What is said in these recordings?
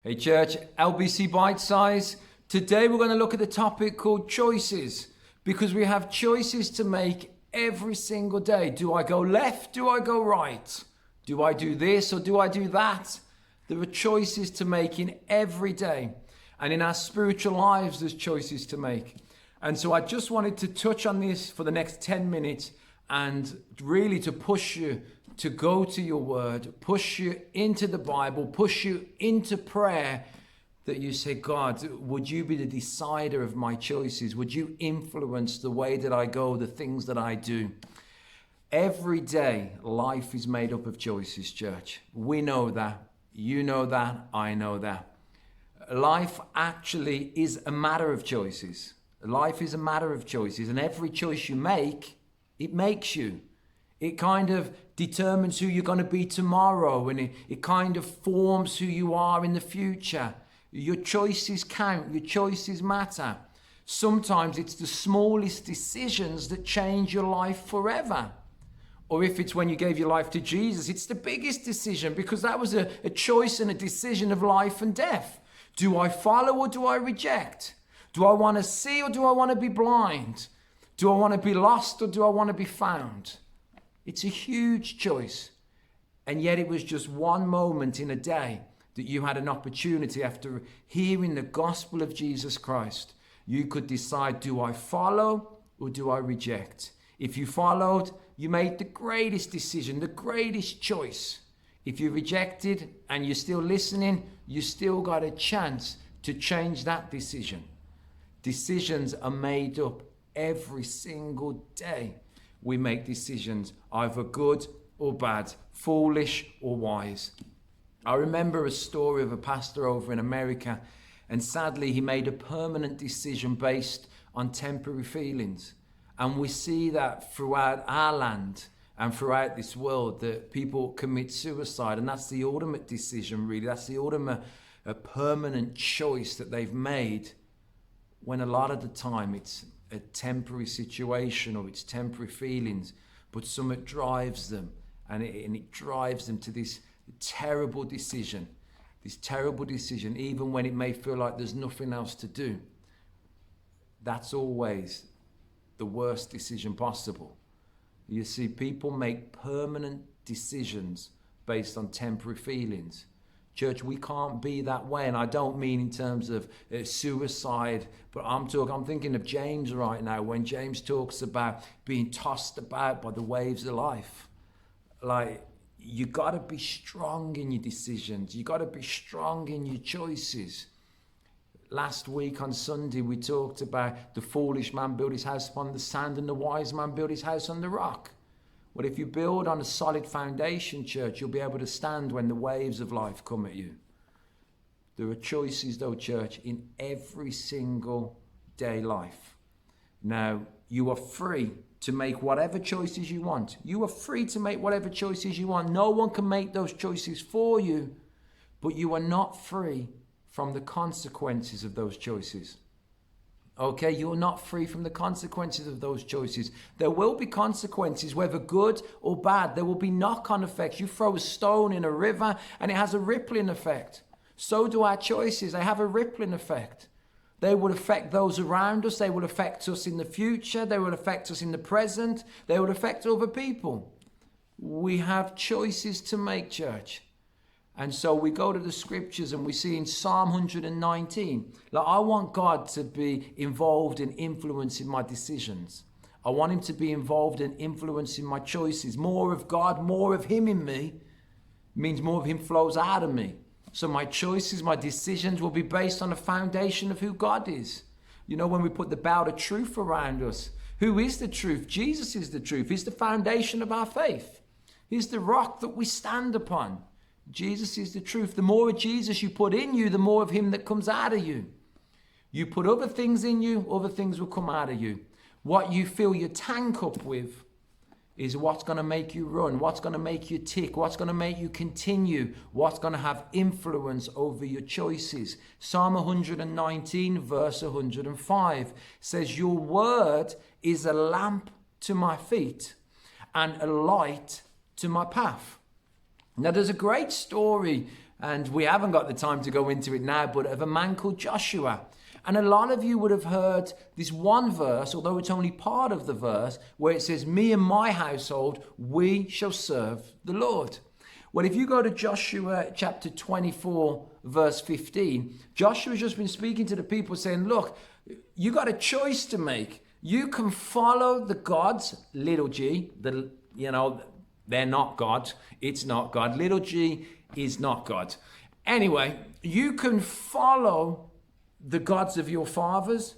Hey church, LBC Bitesize. Today we're going to look at the topic called choices, because we have choices to make every single day. Do I go left? Do I go right? Do I do this or do I do that? There are choices to make in every day. And in our spiritual lives, there's choices to make. And so I just wanted to touch on this for the next 10 minutes and really to push you to go to your word, push you into the Bible, push you into prayer, that you say, God, would you be the decider of my choices? Would you influence the way that I go, the things that I do? Every day, life is made up of choices, church. We know that. You know that. I know that. Life actually is a matter of choices. Life is a matter of choices, and every choice you make, it makes you. It kind of determines who you're going to be tomorrow, and it kind of forms who you are in the future. Your choices count. Your choices matter. Sometimes it's the smallest decisions that change your life forever. Or if it's when you gave your life to Jesus, it's the biggest decision, because that was a choice and a decision of life and death. Do I follow or do I reject? Do I want to see or do I want to be blind? Do I want to be lost or do I want to be found? It's a huge choice. And yet it was just one moment in a day that you had an opportunity, after hearing the gospel of Jesus Christ, you could decide, do I follow or do I reject? If you followed, you made the greatest decision, the greatest choice. If you rejected and you're still listening, you still got a chance to change that decision. Decisions are made up every single day. We make decisions, either good or bad, foolish or wise. I remember a story of a pastor over in America, and sadly he made a permanent decision based on temporary feelings. And we see that throughout our land and throughout this world, that people commit suicide, and that's the ultimate decision, really. That's the ultimate a permanent choice that they've made, when a lot of the time it's a temporary situation or it's temporary feelings, but something drives them, and it drives them to this terrible decision, even when it may feel like there's nothing else to do. That's always the worst decision possible. You see, people make permanent decisions based on temporary feelings. Church, we can't be that way, and I don't mean in terms of suicide, but I'm thinking of James right now, when James talks about being tossed about by the waves of life. Like, you got to be strong in your decisions. You got to be strong in your choices. Last week on Sunday, we talked about the foolish man built his house upon the sand, and the wise man built his house on the rock. Well, if you build on a solid foundation, church, you'll be able to stand when the waves of life come at you. There are choices, though, church, in every single day life. Now, you are free to make whatever choices you want. You are free to make whatever choices you want. No one can make those choices for you, but you are not free from the consequences of those choices. Okay, you're not free from the consequences of those choices. There will be consequences, whether good or bad. There will be knock-on effects. You throw a stone in a river and it has a rippling effect. So do our choices. They have a rippling effect. They will affect those around us. They will affect us in the future. They will affect us in the present. They will affect other people. We have choices to make, church. And so we go to the scriptures and we see in Psalm 119, like, I want God to be involved in influencing my decisions. I want him to be involved in influencing my choices. More of God, more of him in me means more of him flows out of me. So my choices, my decisions will be based on a foundation of who God is. You know, when we put the belt of truth around us, who is the truth? Jesus is the truth. He's the foundation of our faith. He's the rock that we stand upon. Jesus is the truth. The more of Jesus you put in you, the more of him that comes out of you. You put other things in you, other things will come out of you. What you fill your tank up with is what's going to make you run, what's going to make you tick, what's going to make you continue, what's going to have influence over your choices. Psalm 119 verse 105 says, your word is a lamp to my feet and a light to my path. Now, there's a great story And we haven't got the time to go into it now, but of a man called Joshua. And a lot of you would have heard this one verse, although it's only part of the verse, where it says, me and my household, we shall serve the Lord. Well, if you go to Joshua chapter 24, verse 15, Joshua's just been speaking to the people saying, look, you got a choice to make. You can follow the gods, little g, they're not God. It's not God. Little g is not God. Anyway, you can follow the gods of your fathers,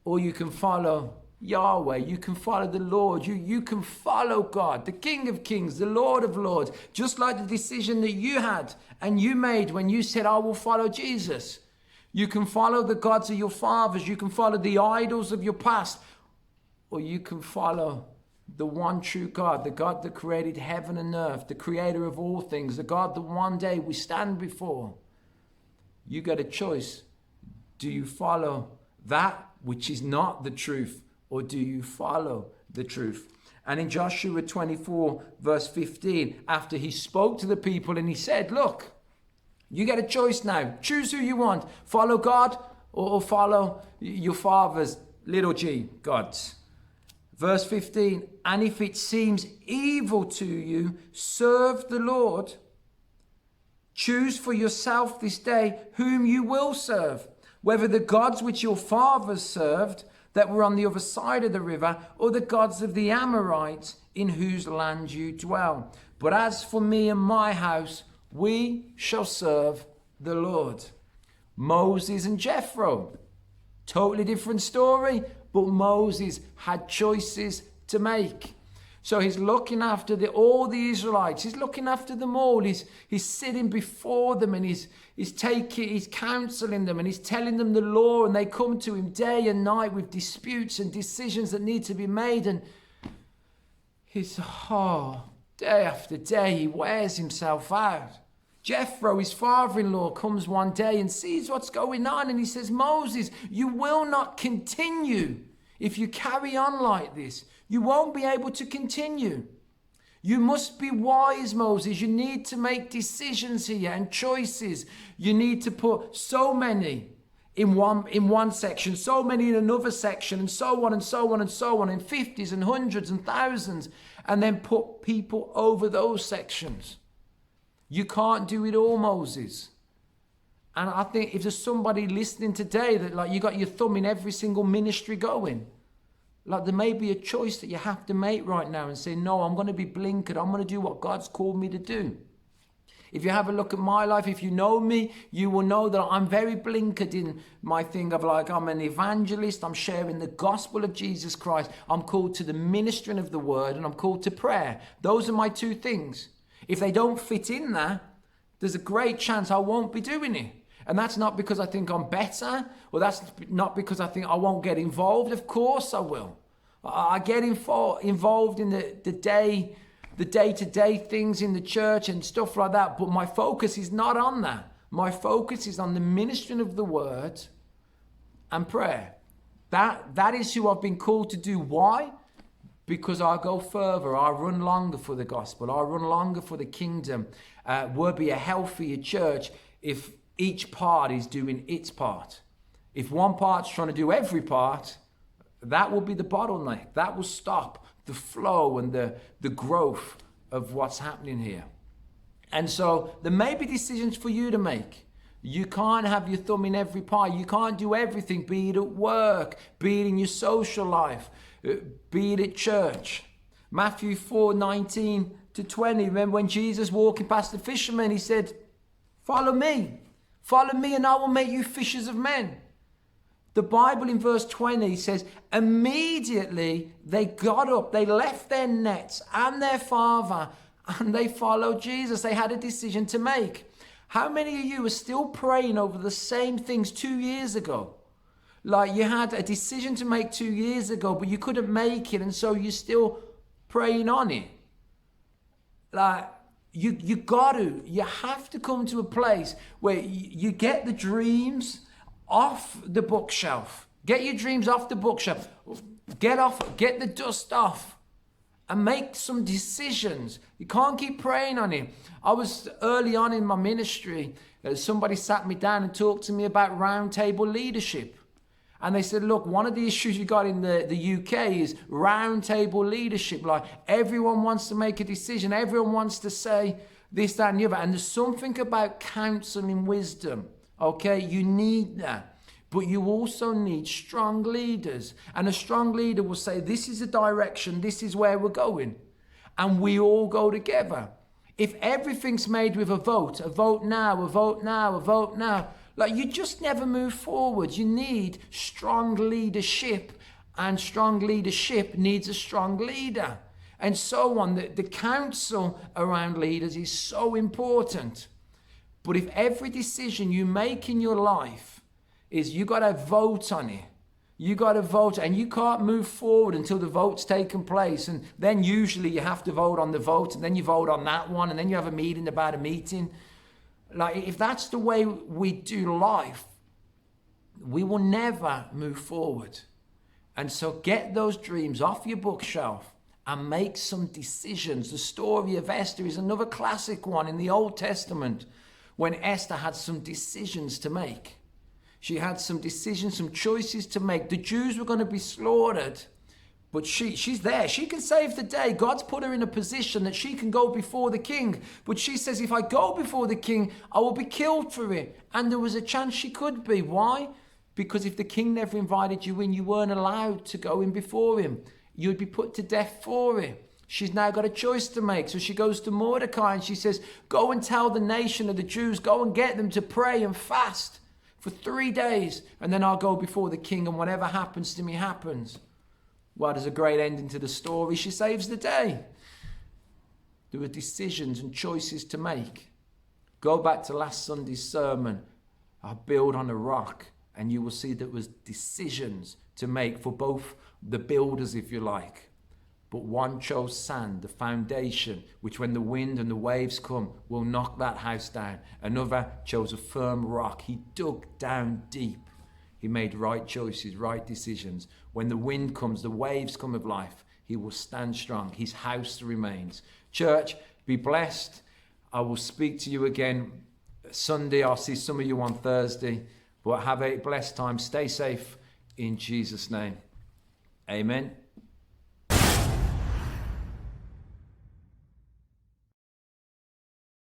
or you can follow Yahweh. You can follow the Lord. You can follow God, the King of Kings, the Lord of Lords, just like the decision that you had and you made when you said, I will follow Jesus. You can follow the gods of your fathers. You can follow the idols of your past, or you can follow the one true God, the God that created heaven and earth, the creator of all things, the God that one day we stand before. You got a choice. Do you follow that which is not the truth, or do you follow the truth? And in Joshua 24, verse 15, after he spoke to the people and he said, look, you get a choice now. Choose who you want. Follow God or follow your father's little g gods. Verse 15, and if it seems evil to you, serve the Lord. Choose for yourself this day whom you will serve, whether the gods which your fathers served that were on the other side of the river, or the gods of the Amorites in whose land you dwell. But as for me and my house, we shall serve the Lord. Moses and Jethro, totally different story, but Moses had choices to make. So he's looking after all the Israelites. He's looking after them all. He's sitting before them, and he's counseling them, and he's telling them the law, and they come to him day and night with disputes and decisions that need to be made. And day after day, he wears himself out. Jethro, his father-in-law, comes one day and sees what's going on, and he says, Moses, you will not continue. If you carry on like this, you won't be able to continue. You must be wise, Moses. You need to make decisions here and choices. You need to put so many in one section, so many in another section, and so on and so on and so on, in 50s and hundreds and thousands, and then put people over those sections. You can't do it all, Moses. And I think if there's somebody listening today that you got your thumb in every single ministry going, there may be a choice that you have to make right now and say, no, I'm going to be blinkered. I'm going to do what God's called me to do. If you have a look at my life, if you know me, you will know that I'm very blinkered in my thing of I'm an evangelist. I'm sharing the gospel of Jesus Christ. I'm called to the ministering of the word, and I'm called to prayer. Those are my two things. If they don't fit in there, there's a great chance I won't be doing it. And that's not because I think I'm better, or that's not because I think I won't get involved. Of course I will. I get involved in the day-to-day things in the church and stuff like that, but my focus is not on that. My focus is on the ministering of the word and prayer. That is who I've been called to do. Why? Because I go further, I run longer for the gospel, I run longer for the kingdom. We'll be a healthier church if each part is doing its part. If one part's trying to do every part, that will be the bottleneck. That will stop the flow and the growth of what's happening here. And so there may be decisions for you to make. You can't have your thumb in every pie. You can't do everything, be it at work, be it in your social life, be it at church. Matthew 4:19-20. Remember when Jesus walking past the fishermen, he said, follow me, and I will make you fishers of men. The Bible in verse 20 says, immediately they got up, they left their nets and their father, and they followed Jesus. They had a decision to make. How many of you are still praying over the same things 2 years ago? You had a decision to make 2 years ago, but you couldn't make it, and so you're still praying on it. You have to come to a place where you get the dreams off the bookshelf. Get your dreams off the bookshelf. Get the dust off and make some decisions. You can't keep praying on it. I was early on in my ministry, somebody sat me down and talked to me about roundtable leadership. And they said, look, one of the issues you got in the UK is roundtable leadership. Like everyone wants to make a decision. Everyone wants to say this, that, and the other. And there's something about counsel and wisdom. Okay, you need that. But you also need strong leaders. And a strong leader will say, this is the direction, this is where we're going. And we all go together. If everything's made with a vote now, a vote now, a vote now, like you just never move forward. You need strong leadership, and strong leadership needs a strong leader. And so on. The counsel around leaders is so important. But if every decision you make in your life is you got to vote on it. You got to vote, and you can't move forward until the vote's taken place. And then usually you have to vote on the vote, and then you vote on that one, and then you have a meeting about a meeting. Like if that's the way we do life, we will never move forward. And so get those dreams off your bookshelf and make some decisions. The story of Esther is another classic one in the Old Testament, when Esther had some decisions to make. She had some decisions, some choices to make. The Jews were going to be slaughtered, but she's there. She can save the day. God's put her in a position that she can go before the king. But she says, if I go before the king, I will be killed for it. And there was a chance she could be. Why? Because if the king never invited you in, you weren't allowed to go in before him. You'd be put to death for it. She's now got a choice to make. So she goes to Mordecai and she says, go and tell the nation of the Jews, go and get them to pray and fast for 3 days, and then I'll go before the king, and whatever happens to me happens. Well, there's a great ending to the story. She saves the day. There were decisions and choices to make. Go back to last Sunday's sermon. I build on a rock, and you will see there was decisions to make for both the builders, if you like. But one chose sand, the foundation, which when the wind and the waves come, will knock that house down. Another chose a firm rock. He dug down deep. He made right choices, right decisions. When the wind comes, the waves come of life, he will stand strong. His house remains. Church, be blessed. I will speak to you again Sunday. I'll see some of you on Thursday. But have a blessed time. Stay safe in Jesus' name. Amen.